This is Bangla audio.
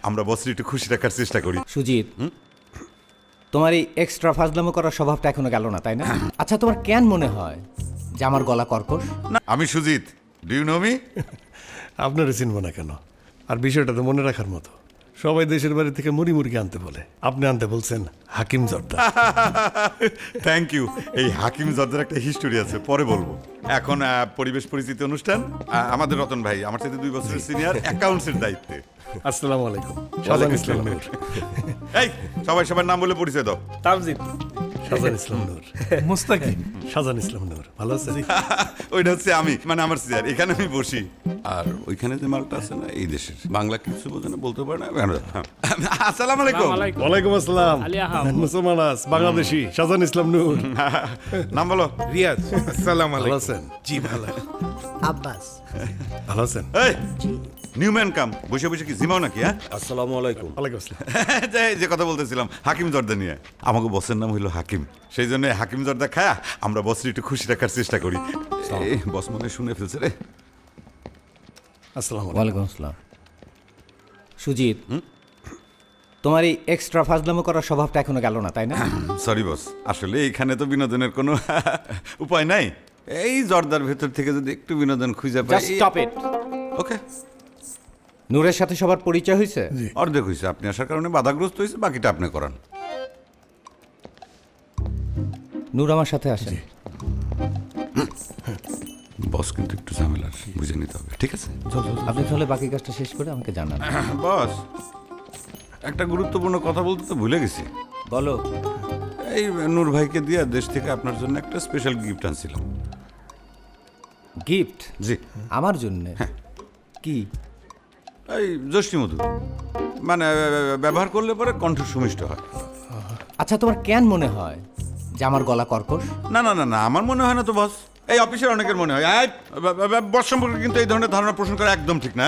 আমরা বসের একটু খুশি রাখার চেষ্টা করি। সুজিত, তোমার এই এক্সট্রা ফাজলামো করার স্বভাবটা এখনো গেল না, তাই না? আচ্ছা, তোমার কেন মনে হয় যে আমার গলা কর্কশ? না, আমি Sujit. Do you know me? আপনারা চিনব না কেন? আর বিষয়টা তো মনে রাখার মতো। সবাই দেশের বাড়ি থেকে মুড়ি মুরগি আনতে বলে, আপনি আনতে বলছেন হাকিম জর্দা। Thank you. এই হাকিম জর্দার একটা হিস্টোরি আছে, পরে বলবো। এখন পরিবেশ পরিচিতি অনুষ্ঠান। আমাদের রতন ভাই আমার সাথে 2 বছরের সিনিয়র, অ্যাকাউন্টসের দায়িত্বে। আসসালামু আলাইকুম। শাহজাহান ইসলাম নূর। এই সবাই সবার নাম বলে পরিচয় দাও। তামজিদ, শাহজাহান ইসলাম নূর। মুস্তাকিম, শাহজাহান ইসলাম নূর। ভালো আছেন? ওইটা হচ্ছে আমি, মানে আমার সিনিয়র। এখানে আমি বসি। আর ওইখানে যে মালটা আছে না, এই দেশের বাংলা কিছু বোঝে না, বলতে পারে না। আসসালামু আলাইকুম। ওয়ালাইকুম আসসালাম। আলী আহম। মুসলমান বাংলাদেশি শাহজাহান ইসলাম নূর। নাম বলো। রিয়াজ। আসসালামু ভালো আলাইকুম। আছেন? জি ভালো। আব্বাস। ভালো আছেন? এই নিউম্যান কাম, বসে বসে কি জিমাও নাকি? হ্যাঁ, আসসালামু আলাইকুম। ওয়ালাইকুম আসসালাম। যে কথা বলতেছিলাম হাকিম জর্দা নিয়ে। আমাকে বসের নাম হইলো হাকিম, সেই জন্য হাকিম জর্দা খায়া আমরা বসের একটু খুশি রাখার চেষ্টা করি। এই বস মনে শুনে ফেলছে রে। আসসালামু আলাইকুম। ওয়ালাইকুম আসসালাম। সুজিত, তোমার এই এক্সট্রা ফাজলামো করার স্বভাবটা এখনো গেল না, তাই না? সরি বস, আসলে এখানে তো বিনোদনের কোনো উপায় নাই। এই জর্দার ভেতর থেকে যদি একটু বিনোদন খুঁজে পাই। Just stop it. ওকে, নূরের সাথে সবার পরিচয় হয়েছে? অর্ধেক হয়েছে। আপনি আসার কারণে বাধাগ্রস্ত হয়েছে, বাকিটা আপনি করান। নূর আমার সাথে আসেন। বস কিন্তু একটু ঝামেলার, বুঝে নিতে হবে। ঠিক আছে আপনি তাহলে বাকি কাজটা শেষ করে আমাকে জানান। বস, একটা গুরুত্বপূর্ণ কথা বলতে তো ভুলে গেছি। বলো। এই নূর ভাইকে দিয়ে দেশ থেকে আপনার জন্য একটা স্পেশাল গিফট আনছিলাম। গিফট? জি, আমার জন্য? কি? এই যষ্টি মধু, মানে ব্যবহার করলে পরে কণ্ঠ সুমিষ্ট হয়। আচ্ছা, তোমার কেন মনে হয় যে আমার গলা কর্কশ? না না না না, আমার মনে হয় না তো বস। এই অফিসের অনেকের মনে হয়। বস সম্পর্কে কিন্তু এই ধরনের ধারণা পোষণ করা একদম ঠিক না।